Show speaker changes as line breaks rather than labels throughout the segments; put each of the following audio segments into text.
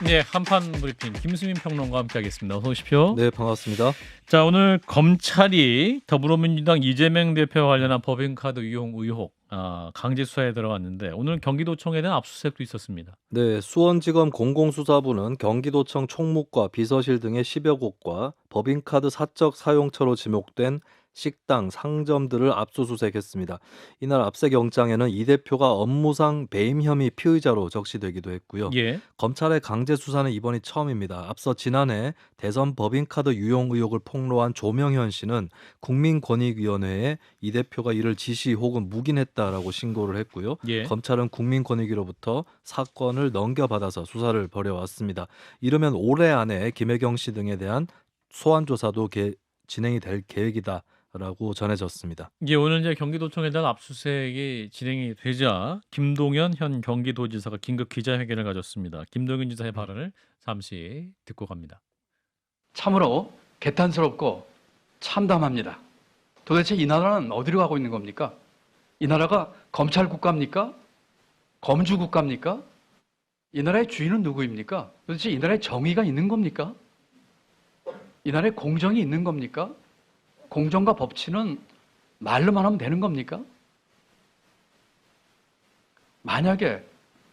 네, 한판 브리핑 김수민 평론가와 함께하겠습니다. 어서 오십시오.
네, 반갑습니다.
자, 오늘 검찰이 더불어민주당 이재명 대표와 관련한 법인카드 유용 의혹 강제 수사에 들어갔는데 오늘 경기도청에 대한 압수수색도 있었습니다.
네, 수원지검 공공수사부는 경기도청 총무과 비서실 등의 10여 곳과 법인카드 사적 사용처로 지목된 식당, 상점들을 압수수색했습니다. 이날 압색 영장에는 이 대표가 업무상 배임 혐의 피의자로 적시되기도 했고요.
예.
검찰의 강제 수사는 이번이 처음입니다. 앞서 지난해 대선 법인카드 유용 의혹을 폭로한 조명현 씨는 국민권익위원회에 이 대표가 이를 지시 혹은 묵인했다라고 신고를 했고요.
예.
검찰은 국민권익위로부터 사건을 넘겨받아서 수사를 벌여왔습니다. 이르면 올해 안에 김혜경 씨 등에 대한 소환 조사도 진행이 될 계획이다라고 전해졌습니다.
이게 오늘 이제 경기도청에 대한 압수수색이 진행이 되자 김동연 현 경기도지사가 긴급 기자회견을 가졌습니다. 김동연 지사의 발언을 잠시 듣고 갑니다.
참으로 개탄스럽고 참담합니다. 도대체 이 나라는 어디로 가고 있는 겁니까? 이 나라가 검찰 국가입니까? 검주 국가입니까? 이 나라의 주인은 누구입니까? 도대체 이 나라에 정의가 있는 겁니까? 이 나라에 공정이 있는 겁니까? 공정과 법치는 말로만 하면 되는 겁니까? 만약에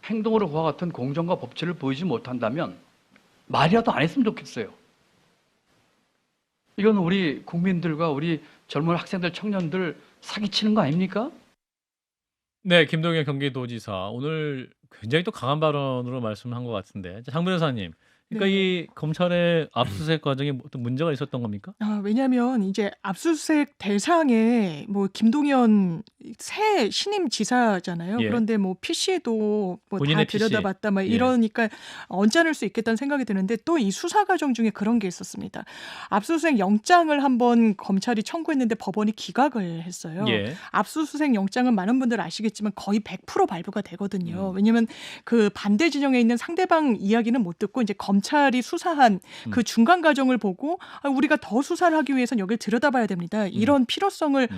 행동으로 그와 같은 공정과 법치를 보이지 못한다면 말이라도 안 했으면 좋겠어요. 이건 우리 국민들과 우리 젊은 학생들, 청년들 사기치는 거 아닙니까?
네, 김동연 경기도지사 오늘 굉장히 또 강한 발언으로 말씀을 한 것 같은데 장 변호사님, 그러니까
네.
이 검찰의 압수수색 과정에 어떤 문제가 있었던 겁니까?
왜냐하면 이제 압수수색 대상에 뭐 김동연 새 신임 지사잖아요.
예.
그런데 뭐 PC도 뭐 다
본인의 PC.
들여다봤다 막
예.
이러니까 언짢을 수 있겠다는 생각이 드는데 또 이 수사 과정 중에 그런 게 있었습니다. 압수수색 영장을 한번 검찰이 청구했는데 법원이 기각을 했어요.
예.
압수수색 영장은 많은 분들 아시겠지만 거의 100% 발부가 되거든요. 왜냐하면 그 반대 진영에 있는 상대방 이야기는 못 듣고 이제 검찰이 수사한 그 중간 과정을 보고 우리가 더 수사를 하기 위해서는 여기를 들여다봐야 됩니다. 이런 필요성을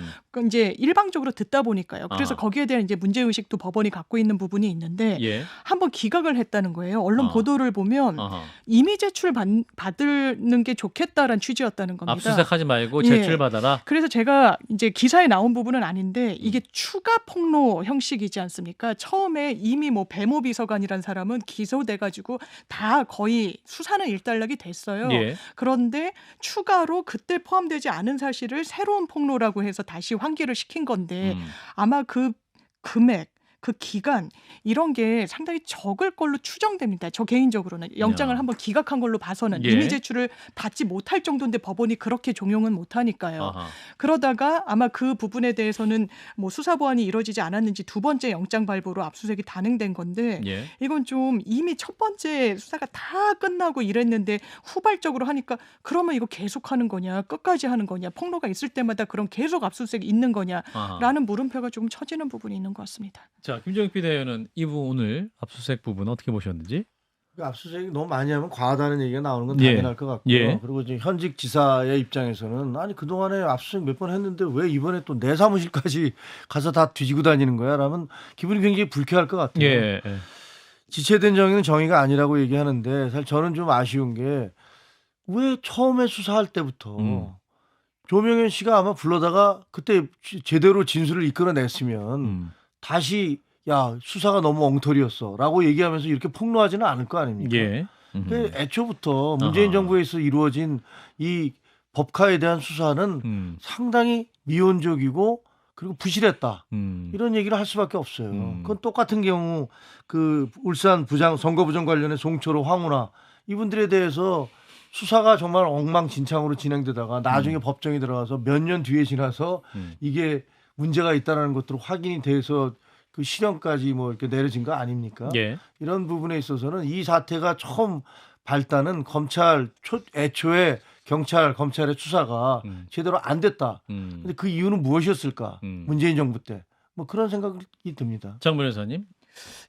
이제 일방적으로 듣다 보니까요. 그래서
아하.
거기에 대한 이제 문제 의식도 법원이 갖고 있는 부분이 있는데
예.
한번 기각을 했다는 거예요. 언론
아.
보도를 보면
아하.
이미 제출 받는 게 좋겠다라는 취지였다는 겁니다.
압수수색하지 말고
예.
제출 받아라.
그래서 제가 이제 기사에 나온 부분은 아닌데 이게 추가 폭로 형식이지 않습니까? 처음에 이미 뭐 배모 비서관이란 사람은 기소돼가지고 다 거의 수사는 일단락이 됐어요.
예.
그런데 추가로 그때 포함되지 않은 사실을 새로운 폭로라고 해서 다시 환기를 시킨 건데 아마 그 금액 그 기간 이런 게 상당히 적을 걸로 추정됩니다. 저 개인적으로는 영장을
야.
한번 기각한 걸로 봐서는
예.
이미 제출을 받지 못할 정도인데 법원이 그렇게 종용은 못하니까요.
아하.
그러다가 아마 그 부분에 대해서는 뭐 수사 보완이 이루어지지 않았는지 두 번째 영장 발부로 압수수색이 단행된 건데
예.
이건 좀 이미 첫 번째 수사가 다 끝나고 이랬는데 후발적으로 하니까 그러면 이거 계속하는 거냐 끝까지 하는 거냐 폭로가 있을 때마다 그럼 계속 압수수색이 있는
아하.
거냐라는 물음표가 조금 쳐지는 부분이 있는 것 같습니다.
자, 김정익 비대위원은 이 부분 오늘 압수수색 부분 어떻게 보셨는지?
압수수색이 너무 많이 하면 과하다는 얘기가 나오는 건
예.
당연할 것 같고요.
예.
그리고 이제 현직 지사의 입장에서는 아니 그동안에 압수수색 몇 번 했는데 왜 이번에 또 내 사무실까지 가서 다 뒤지고 다니는 거야? 라면 기분이 굉장히 불쾌할 것 같아요.
예. 예.
지체된 정의는 정의가 아니라고 얘기하는데 사실 저는 좀 아쉬운 게 왜 처음에 수사할 때부터 조명현 씨가 아마 불러다가 그때 제대로 진술을 이끌어냈으면 다시 야 수사가 너무 엉터리였어라고 얘기하면서 이렇게 폭로하지는 않을 거 아닙니까?
예.
애초부터 문재인
아하.
정부에서 이루어진 이 법카에 대한 수사는 상당히 미온적이고 그리고 부실했다. 이런 얘기를 할 수밖에 없어요. 그건 똑같은 경우 그 울산 선거부정 관련해 송철호, 황운하 이분들에 대해서 수사가 정말 엉망진창으로 진행되다가 나중에 법정에 들어가서 몇 년 뒤에 지나서 이게 문제가 있다는 것들을 확인이 돼서 그 실형까지 뭐 이렇게 내려진 거 아닙니까?
예.
이런 부분에 있어서는 이 사태가 처음 발단은 애초에 검찰의 수사가 제대로 안 됐다. 근데 그 이유는 무엇이었을까? 문재인 정부 때. 뭐 그런 생각이 듭니다.
장 변호사님.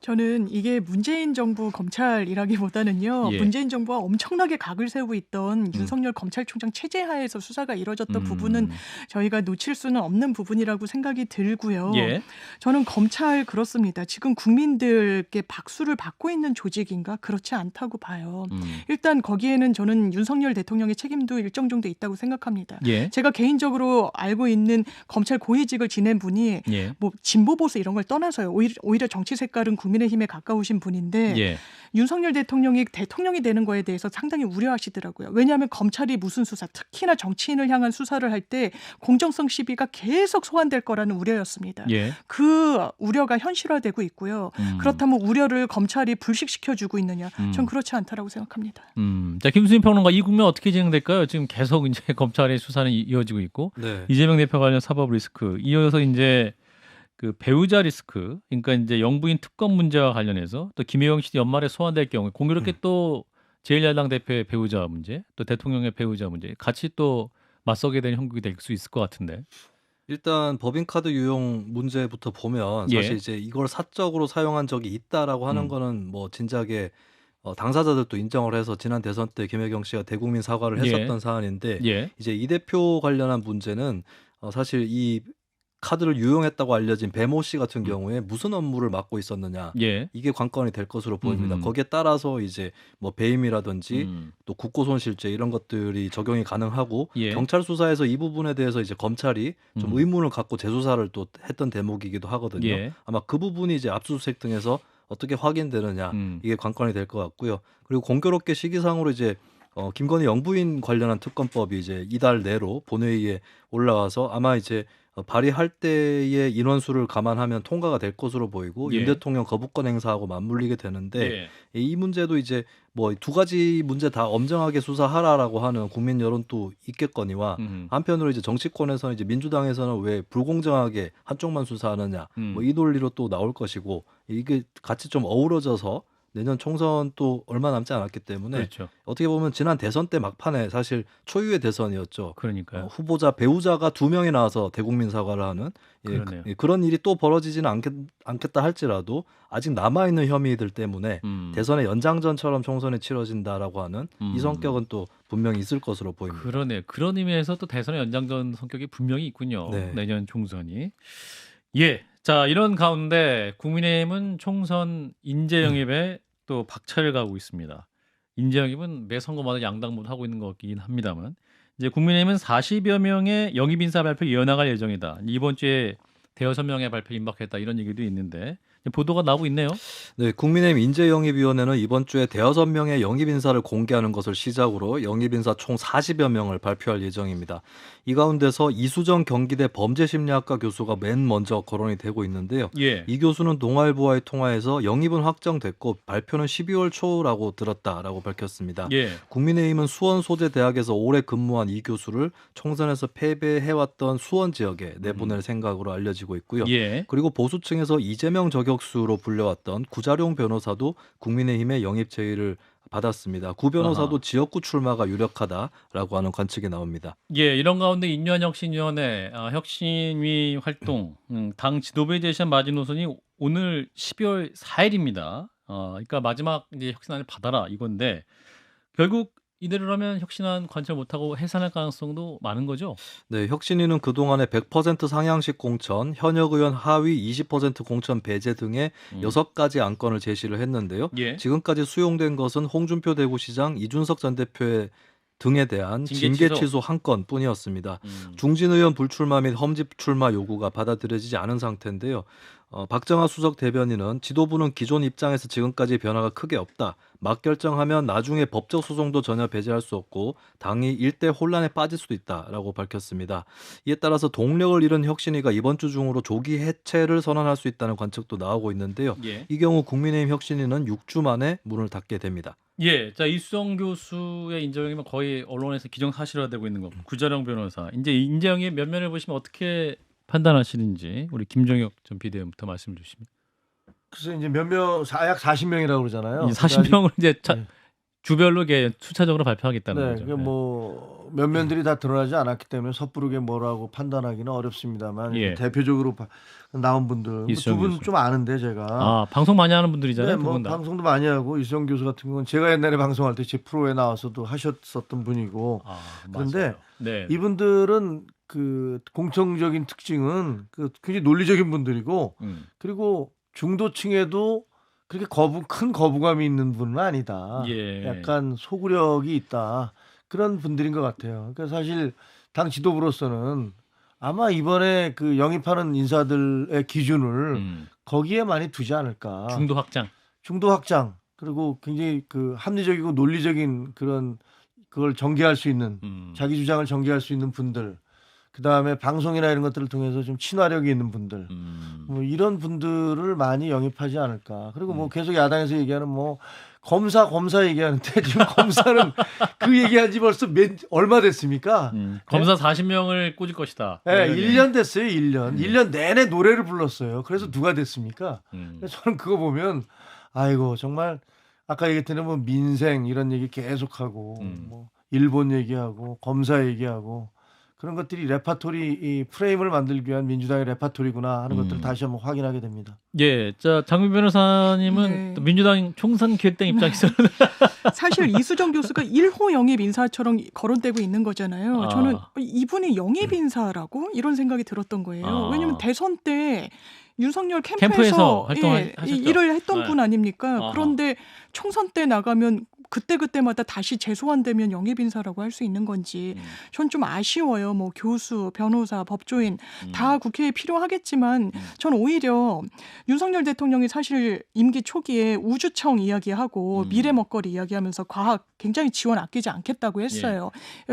저는 이게 문재인 정부 검찰이라기보다는요.
예.
문재인 정부와 엄청나게 각을 세우고 있던 윤석열 검찰총장 체제 하에서 수사가 이루어졌던 부분은 저희가 놓칠 수는 없는 부분이라고 생각이 들고요.
예.
저는 검찰 그렇습니다. 지금 국민들께 박수를 받고 있는 조직인가? 그렇지 않다고 봐요. 일단 거기에는 저는 윤석열 대통령의 책임도 일정 정도 있다고 생각합니다.
예.
제가 개인적으로 알고 있는 검찰 고위직을 지낸 분이
예.
뭐 진보 보수 이런 걸 떠나서요. 오히려 정치 색깔은 국민의힘에 가까우신 분인데
예.
윤석열 대통령이 대통령이 되는 거에 대해서 상당히 우려하시더라고요. 왜냐하면 검찰이 무슨 수사, 특히나 정치인을 향한 수사를 할 때 공정성 시비가 계속 소환될 거라는 우려였습니다.
예.
그 우려가 현실화되고 있고요. 그렇다면 우려를 검찰이 불식시켜주고 있느냐? 전 그렇지 않다라고 생각합니다.
자, 김수민 평론가, 이 국면 어떻게 진행될까요? 지금 계속 이제 검찰의 수사는 이어지고 있고,
네.
이재명 대표 관련 사법 리스크, 이어서 이제 그 배우자 리스크, 그러니까 이제 영부인 특검 문제와 관련해서 또 김혜영 씨 연말에 소환될 경우에 공교롭게 또 제1야당 대표의 배우자 문제, 또 대통령의 배우자 문제 같이 또 맞서게 되는 형국이 될 수 있을 것 같은데.
일단 법인카드 유용 문제부터 보면
예.
사실 이제 이걸 사적으로 사용한 적이 있다라고 하는 거는 뭐 진작에 당사자들도 인정을 해서 지난 대선 때 김혜경 씨가 대국민 사과를 했었던
예.
사안인데
예.
이제 이 대표 관련한 문제는 사실 이 카드를 유용했다고 알려진 배모 씨 같은 경우에 무슨 업무를 맡고 있었느냐
예.
이게 관건이 될 것으로 보입니다. 거기에 따라서 이제 뭐 배임이라든지 또 국고손실죄 이런 것들이 적용이 가능하고
예.
경찰 수사에서 이 부분에 대해서 이제 검찰이 좀 의문을 갖고 재수사를 또 했던 대목이기도 하거든요.
예.
아마 그 부분이 이제 압수수색 등에서 어떻게 확인되느냐 이게 관건이 될 것 같고요. 그리고 공교롭게 시기상으로 이제 김건희 영부인 관련한 특검법이 이제 이달 내로 본회의에 올라와서 아마 이제 발의할 때의 인원수를 감안하면 통과가 될 것으로 보이고
예.
윤 대통령 거부권 행사하고 맞물리게 되는데
예.
이 문제도 이제 뭐 두 가지 문제 다 엄정하게 수사하라라고 하는 국민 여론도 있겠거니와 한편으로 이제 정치권에서는 이제 민주당에서는 왜 불공정하게 한쪽만 수사하느냐 뭐 이 논리로 또 나올 것이고 이게 같이 좀 어우러져서 내년 총선 또 얼마 남지 않았기 때문에
그렇죠.
어떻게 보면 지난 대선 때 막판에 사실 초유의 대선이었죠.
그러니까요.
후보자 배우자가 2명이 나와서 대국민 사과를 하는
그러네요.
그런 일이 또 벌어지지는 않겠다 할지라도 아직 남아있는 혐의들 때문에 대선의 연장전처럼 총선이 치러진다라고 하는 이 성격은 또 분명히 있을 것으로 보입니다.
그러네. 그런 의미에서 또 대선의 연장전 성격이 분명히 있군요.
네.
내년 총선이. 예. 자, 이런 가운데 국민의힘은 총선 인재 영입에 또 박차를 가고 있습니다. 인재 영입은 매 선거마다 양당 모두 하고 있는 것 같긴 합니다만, 이제 국민의힘은 40여 명의 영입 인사 발표 이어나갈 예정이다. 이번 주에 대여섯 명의 발표 임박했다 이런 얘기도 있는데 보도가 나오고 있네요.
네, 국민의힘 인재영입위원회는 이번 주에 대여섯 명의 영입 인사를 공개하는 것을 시작으로 영입 인사 총 40여 명을 발표할 예정입니다. 이 가운데서 이수정 경기대 범죄심리학과 교수가 맨 먼저 거론이 되고 있는데요.
예.
이 교수는 동아일보와의 통화에서 영입은 확정됐고 발표는 12월 초라고 들었다라고 밝혔습니다.
예.
국민의힘은 수원 소재대학에서 오래 근무한 이 교수를 총선에서 패배해왔던 수원 지역에 내보낼 생각으로 알려지고 있고요.
예.
그리고 보수층에서 이재명 저격수로 불려왔던 구자룡 변호사도 국민의힘의 영입 제의를 받았습니다. 구 변호사도 지역구 출마가 유력하다라고 하는 관측이 나옵니다.
예, 이런 가운데 인류한 혁신위원회 혁신위 활동 당 지도부에 제시한 마지노선이 오늘 12월 4일입니다. 그러니까 마지막 이제 혁신안을 받아라 이건데 결국 이대로라면 혁신안 관철 못하고 해산할 가능성도 많은 거죠?
네, 혁신위는 그동안의 100% 상향식 공천, 현역 의원 하위 20% 공천 배제 등의 6가지 안건을 제시를 했는데요.
예.
지금까지 수용된 것은 홍준표 대구시장, 이준석 전 대표의 등에 대한
징계
징계 취소 한 건뿐이었습니다. 중진 의원 불출마 및 험집 출마 요구가 받아들여지지 않은 상태인데요. 박정하 수석 대변인은 지도부는 기존 입장에서 지금까지 변화가 크게 없다. 막 결정하면 나중에 법적 소송도 전혀 배제할 수 없고 당이 일대 혼란에 빠질 수도 있다라고 밝혔습니다. 이에 따라서 동력을 잃은 혁신위가 이번 주 중으로 조기 해체를 선언할 수 있다는 관측도 나오고 있는데요.
예.
이 경우 국민의힘 혁신위는 6주 만에 문을 닫게 됩니다.
예, 자 이수정 교수의 인재영입은 거의 언론에서 기정사실화되고 있는 거고 구자룡 변호사 이제 인재영입 면면을 보시면 어떻게 판단하시는지 우리 김정혁 전 비대위원부터 말씀 주시면.
그래서 이제 몇 명, 약 40명이라고 그러잖아요.
40명을 이제 주별로 이게 수차적으로 발표하겠다는
네,
거죠.
그게 뭐 면면들이 다 드러나지 않았기 때문에 섣부르게 뭐라고 판단하기는 어렵습니다만
예.
대표적으로 나온 분들
이수정
두 분
교수.
좀 아는데 제가
아, 방송 많이 하는 분들이잖아요.
네,
두
뭐
분 다.
방송도 많이 하고 이수정 교수 같은 경우는 제가 옛날에 방송할 때 제 프로에 나와서도 하셨었던 분이고
아,
그런데
맞아요. 네.
이분들은 그 공통적인 특징은 그 굉장히 논리적인 분들이고 그리고 중도층에도 그렇게 큰 거부감이 있는 분은 아니다.
예.
약간 소구력이 있다. 그런 분들인 것 같아요. 그러니까 사실 당 지도부로서는 아마 이번에 그 영입하는 인사들의 기준을 거기에 많이 두지 않을까.
중도 확장.
그리고 굉장히 그 합리적이고 논리적인 그걸 전개할 수 있는 자기 주장을 전개할 수 있는 분들. 그다음에 방송이나 이런 것들을 통해서 좀 친화력이 있는 분들. 뭐 이런 분들을 많이 영입하지 않을까. 그리고 뭐 계속 야당에서 얘기하는 뭐 검사 얘기하는데 지금 검사는 그 얘기한 지 벌써 얼마 됐습니까?
검사 40명을 꽂을 것이다.
네, 1년 됐어요. 1년. 1년 내내 노래를 불렀어요. 그래서 누가 됐습니까? 그래서 저는 그거 보면 아이고 정말 아까 얘기했던 뭐 민생 이런 얘기 계속하고 뭐 일본 얘기하고 검사 얘기하고 그런 것들이 레파토리 이 프레임을 만들기 위한 민주당의 레파토리구나 하는 것들을 다시 한번 확인하게 됩니다.
예, 자 장미 변호사님은
네.
또 민주당 총선 기획당 입장에서는
사실 이수정 교수가 1호 영입 인사처럼 거론되고 있는 거잖아요.
아.
저는 이분이 영입 인사라고 이런 생각이 들었던 거예요.
아.
왜냐하면 대선 때 윤석열
캠프에서
캠프에서
활동하셨죠.
일을 했던
네.
분 아닙니까?
아하.
그런데 총선 때 나가면 그때마다 다시 재소환되면 영입 인사라고 할 수 있는 건지 전 좀 아쉬워요. 뭐 교수, 변호사, 법조인 다 국회에 필요하겠지만 전 오히려 윤석열 대통령이 사실 임기 초기에 우주청 이야기하고 미래 먹거리 이야기하면서 과학 굉장히 지원 아끼지 않겠다고 했어요.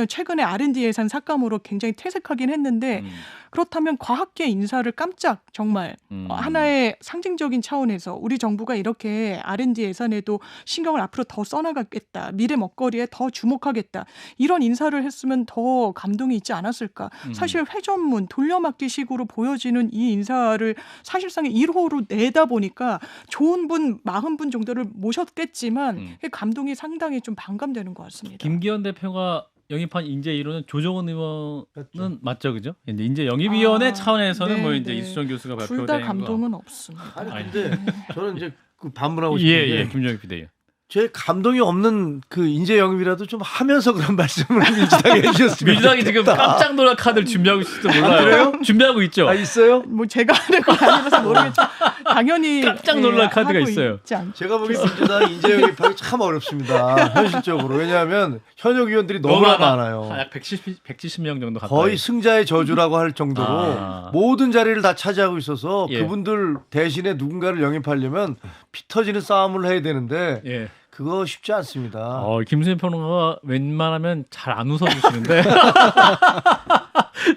최근에 R&D 예산 삭감으로 굉장히 퇴색하긴 했는데 그렇다면 과학계 인사를 깜짝 정말 하나의 상징적인 차원에서 우리 정부가 이렇게 R&D 예산에도 신경을 앞으로 더 써나가겠다. 미래 먹거리에 더 주목하겠다. 이런 인사를 했으면 더 감동이 있지 않았을까. 사실 회전문 돌려막기식으로 보여지는 이 인사를 사실상 1호로 내다 보니까 좋은 분 40분 정도를 모셨겠지만 감동이 상당히 좀 반감되는 것 같습니다.
김기현 대표가 영입한 인재 1호는 조정원 의원은 맞죠, 그죠? 이제 인재 영입위원회 차원에서는
네,
뭐 이제
네.
이수정 교수가
둘
발표된
다
거.
감동은 없습니다.
아니 근데 저는 이제 그 반문하고 싶은 게
예, 김정일 비대위원.
제 감동이 없는 그 인재 영입이라도 좀 하면서 그런 말씀을 민주당에 해주셨으면
민주당이 지금
좋겠다.
깜짝 놀랄 카드를 준비하고 있을지도 몰라요.
그래요?
준비하고 있죠.
아 있어요?
뭐 제가 하는 건 아니라서 모르겠지만 당연히
깜짝 놀랄 카드가
하고
있어요.
있지 않죠.
제가 보기엔 민주당 인재 영입하기 참 어렵습니다. 현실적으로. 왜냐하면 현역 의원들이 너무나 많아요.
약 170명 정도 가까이.
거의 승자의 저주라고 할 정도로
아.
모든 자리를 다 차지하고 있어서
예.
그분들 대신에 누군가를 영입하려면 피 터지는 싸움을 해야 되는데
예.
그거 쉽지 않습니다.
김수현 평론가가 웬만하면 잘 안 웃어주시는데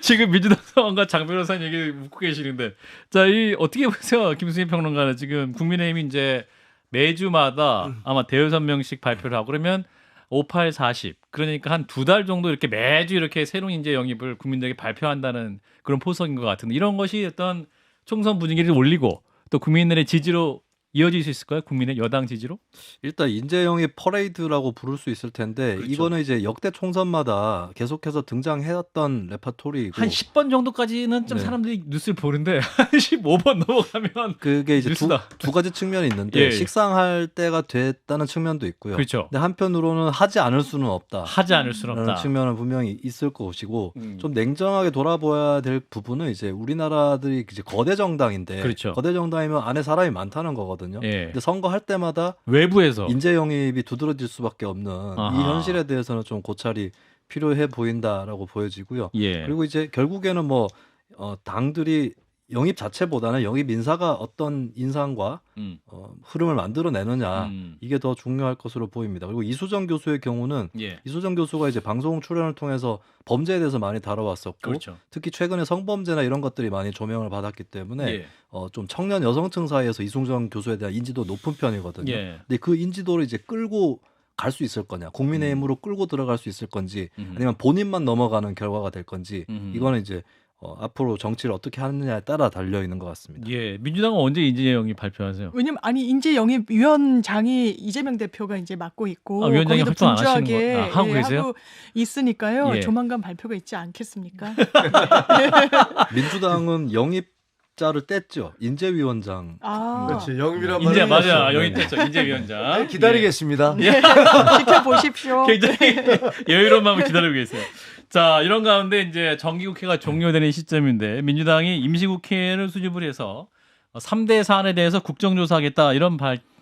지금 민주당 상황과 장 변호사님 얘기 묻고 계시는데 자, 이 어떻게 보세요, 김수현 평론가는 지금 국민의힘이 이제 매주마다 아마 대여섯 명씩 발표를 하고 그러면 58, 40 그러니까 한 2달 정도 이렇게 매주 이렇게 새로운 인재 영입을 국민들에게 발표한다는 그런 포석인 것 같은데 이런 것이 어떤 총선 분위기를 올리고 또 국민들의 지지로 이어질 수 있을까요? 국민의 여당 지지로?
일단 인재 영입 퍼레이드라고 부를 수 있을 텐데
그렇죠.
이거는 이제 역대 총선마다 계속해서 등장해왔던 레파토리고
한 10번 정도까지는 좀
네.
사람들이 뉴스를 보는데 한 15번 넘어가면
그게 이제
뉴스다.
두 가지 측면이 있는데
예.
식상할 때가 됐다는 측면도 있고요.
그렇죠.
근데 한편으로는 하지 않을 수는 없다.
하지 않을 수는
라는
없다.
측면은 분명히 있을 것이고
음.
좀 냉정하게 돌아봐야 될 부분은 이제 우리나라들이 이제 거대 정당인데
그렇죠.
거대 정당이면 안에 사람이 많다는 거거든요.
예.
근데 선거할 때마다
외부에서
인재 영입이 두드러질 수밖에 없는
아하.
이 현실에 대해서는 좀 고찰이 필요해 보인다라고 보여지고요.
예.
그리고 이제 결국에는 뭐 당들이 영입 자체보다는 영입 인사가 어떤 인상과 흐름을 만들어내느냐 이게 더 중요할 것으로 보입니다. 그리고 이수정 교수의 경우는
예.
이수정 교수가 이제 방송 출연을 통해서 범죄에 대해서 많이 다뤄왔었고
그렇죠.
특히 최근에 성범죄나 이런 것들이 많이 조명을 받았기 때문에
예.
좀 청년 여성층 사이에서 이수정 교수에 대한 인지도 높은 편이거든요.
예.
근데 그 인지도를 이제 끌고 갈 수 있을 거냐, 국민의힘으로 끌고 들어갈 수 있을 건지, 아니면 본인만 넘어가는 결과가 될 건지, 이거는 이제 앞으로 정치를 어떻게 하느냐에 따라 달려 있는 것 같습니다.
예, 민주당은 언제 인재영입 발표하세요?
왜냐면 인재 영입 위원장이 이재명 대표가 이제 맡고 있고
위원장이
거기도
활동 안 하시는
분주하게
거 하고 계세요?
하고 있으니까요.
예.
조만간 발표가 있지 않겠습니까?
민주당은 영입자를 뗐죠. 인재위원장.
그렇지. 영입이란
인재
말을
맞아,
했어요.
영입됐죠, 인재위원장.
기다리겠습니다.
네. 지켜보십시오.
굉장히 여유로운 마음을 기다리고 계세요. 자, 이런 가운데 이제 정기국회가 종료되는 시점인데 민주당이 임시국회를 수립을 해서 3대 사안에 대해서 국정조사하겠다 이런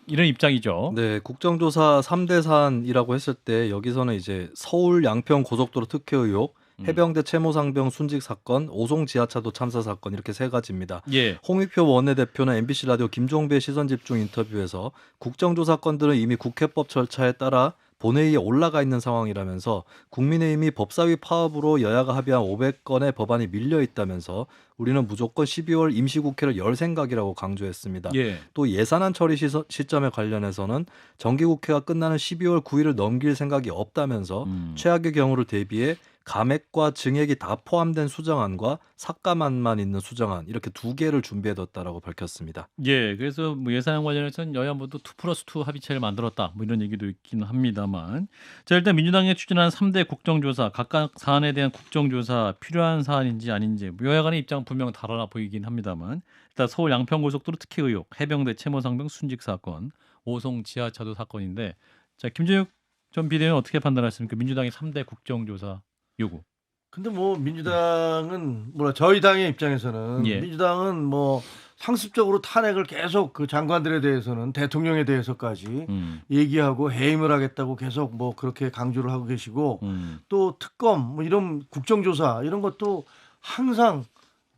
입장이죠.
네, 국정조사 3대 사안이라고 했을 때 여기서는 이제 서울 양평 고속도로 특혜 의혹, 해병대 채모상병 순직 사건, 오송 지하차도 참사 사건 이렇게 세 가지입니다.
예.
홍익표 원내대표는 MBC 라디오 김종배 시선집중 인터뷰에서 국정조사 건들은 이미 국회법 절차에 따라 본회의에 올라가 있는 상황이라면서 국민의힘이 법사위 파업으로 여야가 합의한 500건의 법안이 밀려 있다면서 우리는 무조건 12월 임시국회를 열 생각이라고 강조했습니다.
예.
또 예산안 처리 시점에 관련해서는 정기국회가 끝나는 12월 9일을 넘길 생각이 없다면서 최악의 경우를 대비해 감액과 증액이 다 포함된 수정안과 삭감안만 있는 수정안 이렇게 두 개를 준비해뒀다라고 밝혔습니다.
예, 그래서 뭐 예산안 관련해서는 여야 모두 2+2 합의체를 만들었다 뭐 이런 얘기도 있긴 합니다만, 자 일단 민주당이 추진한 3대 국정조사 각각 사안에 대한 국정조사 필요한 사안인지 아닌지 여야 간의 입장 분명 달라 보이긴 합니다만, 일단 서울 양평고속도로 특혜 의혹, 해병대 채모상병 순직 사건, 오송 지하차도 사건인데, 자 김재욱 전 비대위원 어떻게 판단하십니까? 민주당의 3대 국정조사 요구.
근데 뭐 민주당은 저희 당의 입장에서는
예.
민주당은 뭐 상습적으로 탄핵을 계속 그 장관들에 대해서는 대통령에 대해서까지 얘기하고 해임을 하겠다고 계속 뭐 그렇게 강조를 하고 계시고 또 특검 뭐 이런 국정조사 이런 것도 항상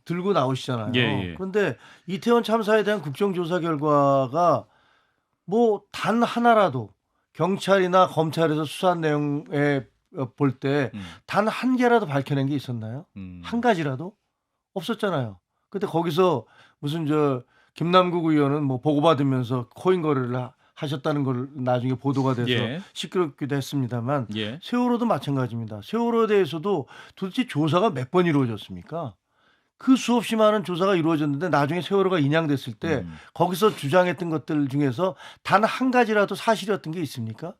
들고 나오시잖아요.
예, 예.
그런데 이태원 참사에 대한 국정조사 결과가 뭐 단 하나라도 경찰이나 검찰에서 수사한 내용에 볼 때 단 한 개라도 밝혀낸 게 있었나요? 한 가지라도 없었잖아요. 근데 거기서 무슨 김남국 의원은 뭐 보고받으면서 코인 거래를 하셨다는 걸 나중에 보도가 돼서
예.
시끄럽기도 했습니다만
예.
세월호도 마찬가지입니다. 세월호에 대해서도 도대체 조사가 몇 번 이루어졌습니까? 그 수없이 많은 조사가 이루어졌는데 나중에 세월호가 인양됐을 때 거기서 주장했던 것들 중에서 단 한 가지라도 사실이었던 게 있습니까?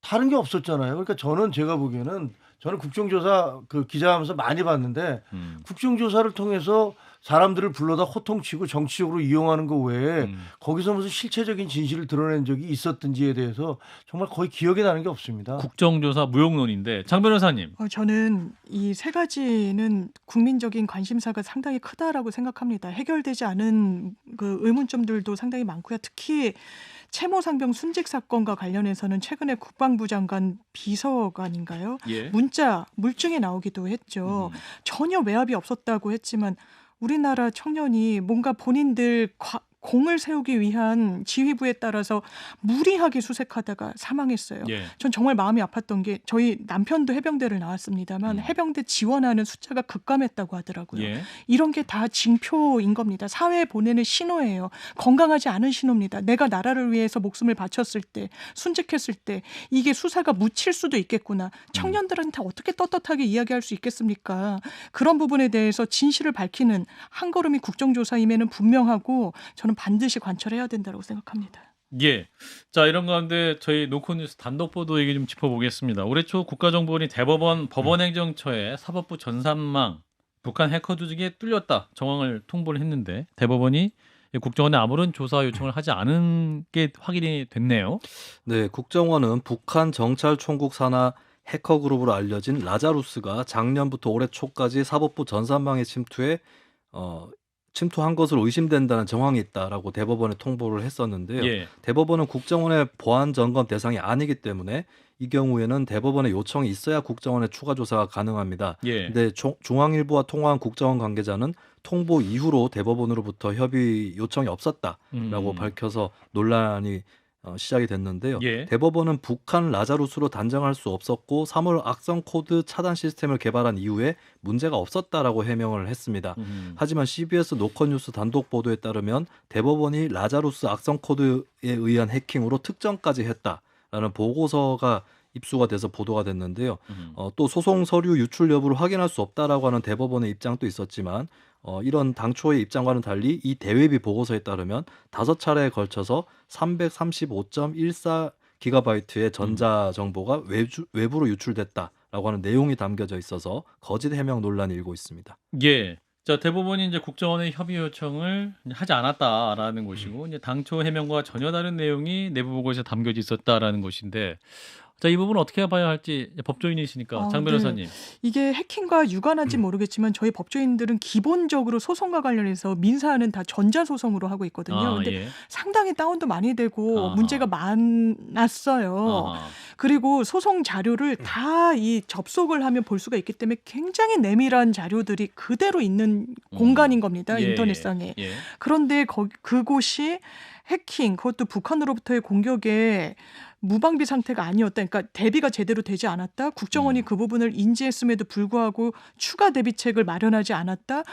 다른 게 없었잖아요. 그러니까 제가 보기에는 저는 국정조사 그 기자하면서 많이 봤는데 국정조사를 통해서 사람들을 불러다 호통치고 정치적으로 이용하는 거 외에 거기서 무슨 실체적인 진실을 드러낸 적이 있었든지에 대해서 정말 거의 기억이 나는 게 없습니다.
국정조사 무용론인데 장 변호사님.
저는 이 세 가지는 국민적인 관심사가 상당히 크다라고 생각합니다. 해결되지 않은 그 의문점들도 상당히 많고요. 특히 채모상병 순직 사건과 관련해서는 최근에 국방부 장관 비서관인가요?
예.
문자 물증이 나오기도 했죠. 전혀 외압이 없었다고 했지만 우리나라 청년이 뭔가 본인들 공을 세우기 위한 지휘부에 따라서 무리하게 수색하다가 사망했어요.
예.
전 정말 마음이 아팠던 게 저희 남편도 해병대를 나왔습니다만 해병대 지원하는 숫자가 급감했다고 하더라고요.
예.
이런 게 다 징표인 겁니다. 사회에 보내는 신호예요. 건강하지 않은 신호입니다. 내가 나라를 위해서 목숨을 바쳤을 때, 순직했을 때 이게 수사가 묻힐 수도 있겠구나. 청년들한테 어떻게 떳떳하게 이야기할 수 있겠습니까? 그런 부분에 대해서 진실을 밝히는 한 걸음이 국정조사임에는 분명하고 저는 반드시 관철해야 된다고 생각합니다.
예. 자, 이런 가운데 저희 노컷뉴스 단독 보도 얘기 좀 짚어보겠습니다. 올해 초 국가정보원이 대법원 법원행정처에 사법부 전산망 북한 해커 조직에 뚫렸다 정황을 통보를 했는데 대법원이 국정원에 아무런 조사 요청을 하지 않은 게 확인이 됐네요.
네, 국정원은 북한 정찰 총국 산하 해커 그룹으로 알려진 라자루스가 작년부터 올해 초까지 사법부 전산망에 침투한 것으로 의심된다는 정황이 있다라고 대법원에 통보를 했었는데요.
예.
대법원은 국정원의 보안 점검 대상이 아니기 때문에 이 경우에는 대법원의 요청이 있어야 국정원의 추가 조사가 가능합니다.
예.
근데 중앙일보와 통화한 국정원 관계자는 통보 이후로 대법원으로부터 협의 요청이 없었다라고 밝혀서 논란이 시작이 됐는데요.
예.
대법원은 북한 라자루스로 단정할 수 없었고 3월 악성 코드 차단 시스템을 개발한 이후에 문제가 없었다라고 해명을 했습니다. 하지만 CBS 노컷뉴스 단독 보도에 따르면 대법원이 라자루스 악성 코드에 의한 해킹으로 특정까지 했다라는 보고서가 입수가 돼서 보도가 됐는데요. 또 소송 서류 유출 여부를 확인할 수 없다라고 하는 대법원의 입장도 있었지만 이런 당초의 입장과는 달리 이 대외비 보고서에 따르면 5차례에 걸쳐서 335.14 기가바이트의 전자 정보가 외부로 유출됐다라고 하는 내용이 담겨져 있어서 거짓 해명 논란이 일고 있습니다.
예. 자, 대법원이 이제 국정원의 협의 요청을 하지 않았다라는 것이고, 이제 당초 해명과 전혀 다른 내용이 내부 보고서에 담겨져 있었다라는 것인데, 자, 이 부분 어떻게 봐야 할지 법조인이시니까 장 변호사님.
이게 해킹과 유관한지 모르겠지만 저희 법조인들은 기본적으로 소송과 관련해서 민사는 다 전자소송으로 하고 있거든요. 근데
예.
상당히 다운도 많이 되고
아하.
문제가 많았어요.
아하.
그리고 소송 자료를 다 이 접속을 하면 볼 수가 있기 때문에 굉장히 내밀한 자료들이 그대로 있는 공간인 겁니다.
예,
인터넷상에.
예.
그런데 그곳이 해킹, 그것도 북한으로부터의 공격에 무방비 상태가 아니었다. 그러니까 대비가 제대로 되지 않았다. 국정원이 그 부분을 인지했음에도 불구하고 추가 대비책을 마련하지 않았다.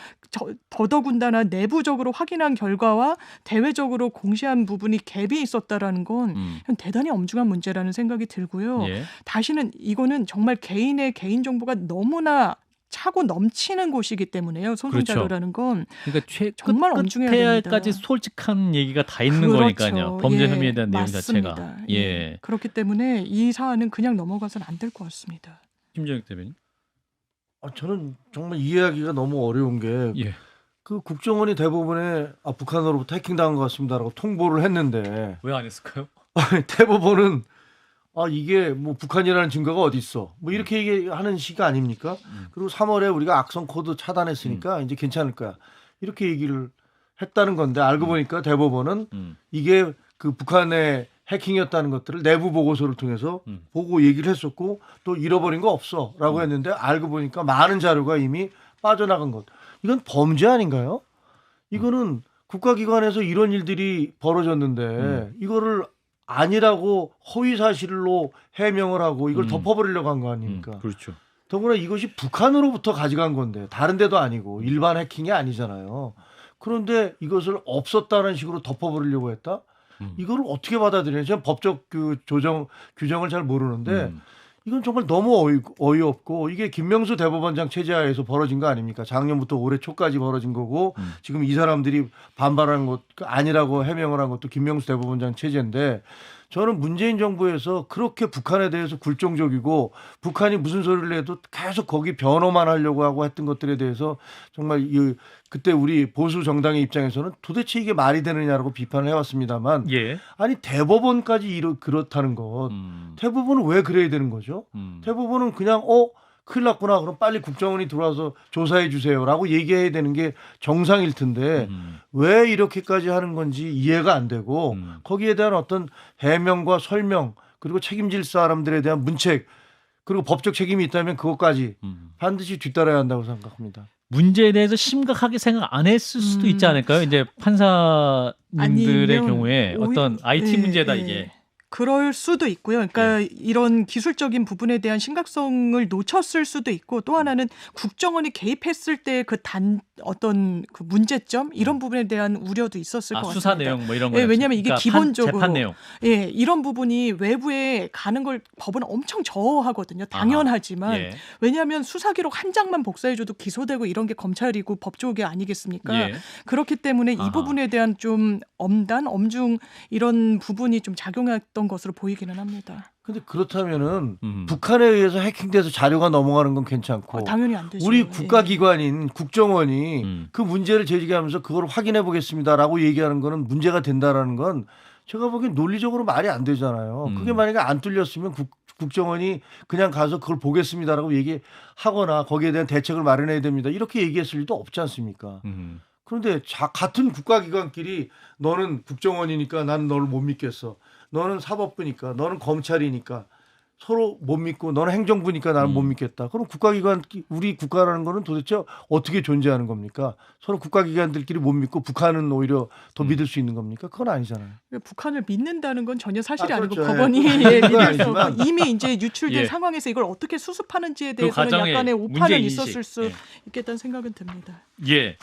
더더군다나 내부적으로 확인한 결과와 대외적으로 공시한 부분이 갭이 있었다라는 건 대단히 엄중한 문제라는 생각이 들고요.
예.
다시는 이거는 정말 개인의 개인 정보가 너무나 차고 넘치는 곳이기 때문에요. 소송
그렇죠.
자료라는 건
그러니까
정말 엄중해야 됩니다.
끝까지 솔직한 얘기가 다 있는
그렇죠.
거니까요. 범죄
예,
혐의에 대한 내용
맞습니다.
자체가.
예.
예.
그렇기 때문에 이 사안은 그냥 넘어가서는 안 될 것 같습니다.
김정익 대변인.
저는 정말 이해하기가 너무 어려운 게
예.
그 국정원이 대법원에 북한으로부터 해킹당한 것 같습니다라고 통보를 했는데
왜 안 했을까요?
대법원은 이게 뭐 북한이라는 증거가 어디 있어? 뭐 이렇게 얘기하는 시가 아닙니까? 그리고 3월에 우리가 악성 코드 차단했으니까 이제 괜찮을 거야. 이렇게 얘기를 했다는 건데 알고 보니까 대법원은 이게 그 북한의 해킹이었다는 것들을 내부 보고서를 통해서 보고 얘기를 했었고 또 잃어버린 거 없어라고 했는데 알고 보니까 많은 자료가 이미 빠져나간 것. 이건 범죄 아닌가요? 이거는 국가기관에서 이런 일들이 벌어졌는데 이거를 아니라고 허위 사실로 해명을 하고 이걸 덮어버리려고 한 거 아닙니까?
그렇죠.
더구나 이것이 북한으로부터 가져간 건데 다른 데도 아니고 일반 해킹이 아니잖아요. 그런데 이것을 없었다는 식으로 덮어버리려고 했다? 이걸 어떻게 받아들여요? 저는 법적 규정을 잘 모르는데 이건 정말 너무 어이없고 이게 김명수 대법원장 체제하에서 벌어진 거 아닙니까? 작년부터 올해 초까지 벌어진 거고 지금 이 사람들이 반발하는 것 아니라고 해명을 한 것도 김명수 대법원장 체제인데 저는 문재인 정부에서 그렇게 북한에 대해서 굴종적이고 북한이 무슨 소리를 해도 계속 거기 변호만 하려고 하고 했던 것들에 대해서 정말 그때 우리 보수 정당의 입장에서는 도대체 이게 말이 되느냐라고 비판을 해왔습니다만
예.
아니 대법원까지 그렇다는 것 대법원은 왜 그래야 되는 거죠? 대법원은 그냥 큰일 났구나 그럼 빨리 국정원이 들어와서 조사해 주세요라고 얘기해야 되는 게 정상일 텐데 왜 이렇게까지 하는 건지 이해가 안 되고 거기에 대한 어떤 해명과 설명 그리고 책임질 사람들에 대한 문책 그리고 법적 책임이 있다면 그것까지 반드시 뒤따라야 한다고 생각합니다.
문제에 대해서 심각하게 생각 안 했을 수도 있지 않을까요? 이제 판사님들의 경우에 어떤 IT 문제다 이게.
그럴 수도 있고요. 그러니까 이런 기술적인 부분에 대한 심각성을 놓쳤을 수도 있고 또 하나는 국정원이 개입했을 때 어떤 그 문제점 이런 부분에 대한 우려도 있었을 것 같습니다.
수사 내용 뭐 이런 거.
왜냐하면 이게
그러니까
기본적으로
재판 내용.
이런 부분이 외부에 가는 걸 법은 엄청 저하거든요. 당연하지만 왜냐하면 수사 기록 한 장만 복사해줘도 기소되고 이런 게 검찰이고 법조계 아니겠습니까? 그렇기 때문에 이 부분에 대한 좀 엄중 이런 부분이 좀 작용했던 것으로 보이기는 합니다.
근데 그렇다면은 북한에 의해서 해킹돼서 자료가 넘어가는 건 괜찮고
당연히 안 되죠.
우리 국가기관인 국정원이 그 문제를 제기하면서 그걸 확인해 보겠습니다라고 얘기하는 거는 문제가 된다라는 건 제가 보기엔 논리적으로 말이 안 되잖아요. 그게 만약에 안 뚫렸으면 국정원이 그냥 가서 그걸 보겠습니다라고 얘기하거나 거기에 대한 대책을 마련해야 됩니다. 이렇게 얘기했을 리도 없지 않습니까? 그런데 같은 국가기관끼리 너는 국정원이니까 나는 너를 못 믿겠어. 너는 사법부니까 너는 검찰이니까 서로 못 믿고 너는 행정부니까 나는 못 믿겠다. 그럼 국가기관 우리 국가라는 거는 도대체 어떻게 존재하는 겁니까? 서로 국가기관들끼리 못 믿고 북한은 오히려 더 믿을 수 있는 겁니까? 그건 아니잖아요.
북한을 믿는다는 건 전혀 사실이 아니고
그렇죠.
법원이 믿을 수 없고 이미 이제 유출된
예.
상황에서 이걸 어떻게 수습하는지에
그
대해서는
과정에
약간의 오판은
문제인식.
있었을 수 있겠다는 생각은 듭니다.
예.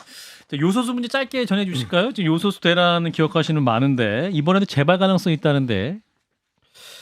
자, 요소수 문제 짧게 전해주실까요? 지금 요소수 대란은 기억하시는 많은데 이번에도 재발 가능성이 있다는데.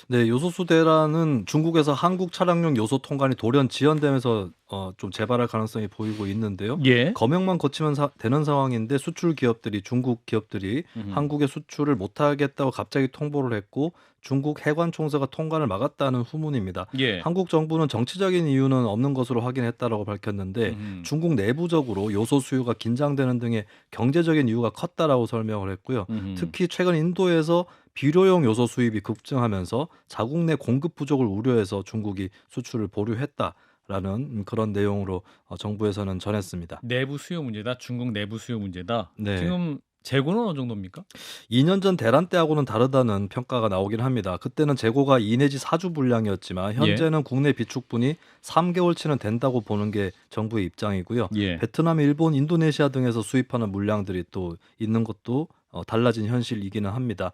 네, 요소수 대란은 중국에서 한국 차량용 요소 통관이 돌연 지연되면서 좀 재발할 가능성이 보이고 있는데요.
예.
검역만 거치면 되는 상황인데 수출 기업들이 중국 기업들이 한국에 수출을 못하겠다고 갑자기 통보를 했고 중국 해관 총서가 통관을 막았다는 후문입니다.
예.
한국 정부는 정치적인 이유는 없는 것으로 확인했다라고 밝혔는데 중국 내부적으로 요소 수요가 긴장되는 등의 경제적인 이유가 컸다라고 설명을 했고요. 특히 최근 인도에서 비료용 요소 수입이 급증하면서 자국 내 공급 부족을 우려해서 중국이 수출을 보류했다라는 그런 내용으로 정부에서는 전했습니다.
내부 수요 문제다. 중국 내부 수요 문제다.
네.
지금 재고는 어느 정도입니까?
2년 전 대란 때하고는 다르다는 평가가 나오긴 합니다. 그때는 재고가 2 내지 4주 분량이었지만 현재는 국내 비축분이 3개월치는 된다고 보는 게 정부의 입장이고요.
예.
베트남, 일본, 인도네시아 등에서 수입하는 물량들이 또 있는 것도 달라진 현실이기는 합니다.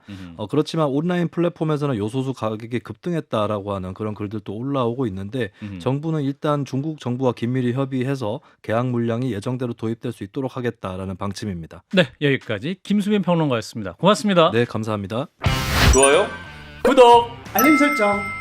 그렇지만 온라인 플랫폼에서는 요소수 가격이 급등했다라고 하는 그런 글들도 올라오고 있는데 정부는 일단 중국 정부와 긴밀히 협의해서 계약 물량이 예정대로 도입될 수 있도록 하겠다라는 방침입니다.
네, 여기까지 김수민 평론가였습니다. 고맙습니다.
네, 감사합니다.
좋아요, 구독.
알림 설정.